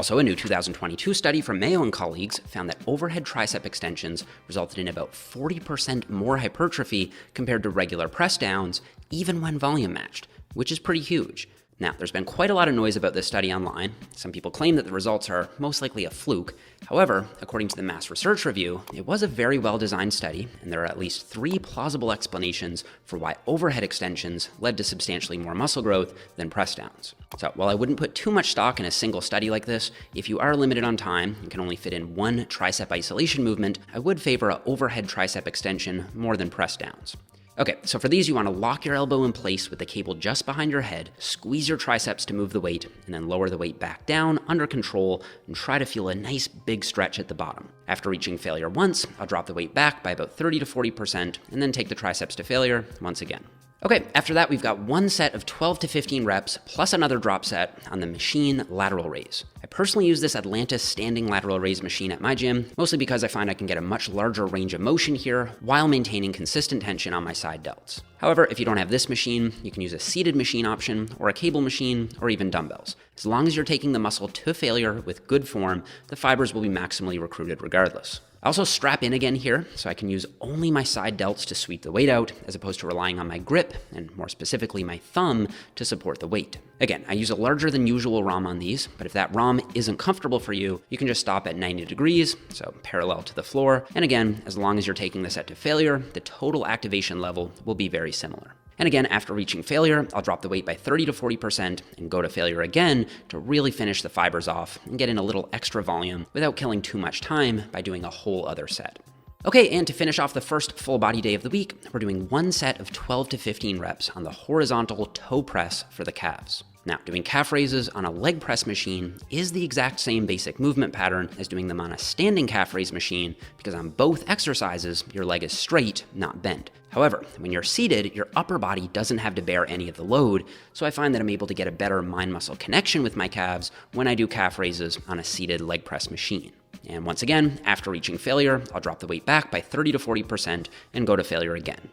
Also, a new 2022 study from Mayo and colleagues found that overhead tricep extensions resulted in about 40% more hypertrophy compared to regular press downs, even when volume matched, which is pretty huge. Now, there's been quite a lot of noise about this study online. Some people claim that the results are most likely a fluke. However, according to the Mass Research Review, it was a very well-designed study, and there are at least 3 plausible explanations for why overhead extensions led to substantially more muscle growth than press downs. So, while I wouldn't put too much stock in a single study like this, if you are limited on time and can only fit in one tricep isolation movement, I would favor an overhead tricep extension more than press downs. Okay, so for these, you want to lock your elbow in place with the cable just behind your head, squeeze your triceps to move the weight, and then lower the weight back down under control and try to feel a nice big stretch at the bottom. After reaching failure once, I'll drop the weight back by about 30 to 40% and then take the triceps to failure once again. Okay, after that, we've got one set of 12 to 15 reps plus another drop set on the machine lateral raise. I personally use this Atlantis standing lateral raise machine at my gym, mostly because I find I can get a much larger range of motion here while maintaining consistent tension on my side delts. However, if you don't have this machine, you can use a seated machine option or a cable machine or even dumbbells. As long as you're taking the muscle to failure with good form, the fibers will be maximally recruited regardless. I also strap in again here, so I can use only my side delts to sweep the weight out, as opposed to relying on my grip, and more specifically my thumb, to support the weight. Again, I use a larger than usual ROM on these, but if that ROM isn't comfortable for you, you can just stop at 90 degrees, so parallel to the floor. And again, as long as you're taking the set to failure, the total activation level will be very similar. And again, after reaching failure, I'll drop the weight by 30 to 40% and go to failure again to really finish the fibers off and get in a little extra volume without killing too much time by doing a whole other set. Okay, and to finish off the first full body day of the week, we're doing one set of 12 to 15 reps on the horizontal toe press for the calves. Now, doing calf raises on a leg press machine is the exact same basic movement pattern as doing them on a standing calf raise machine, because on both exercises, your leg is straight, not bent. However, when you're seated, your upper body doesn't have to bear any of the load, so I find that I'm able to get a better mind-muscle connection with my calves when I do calf raises on a seated leg press machine. And once again, after reaching failure, I'll drop the weight back by 30 to 40% and go to failure again.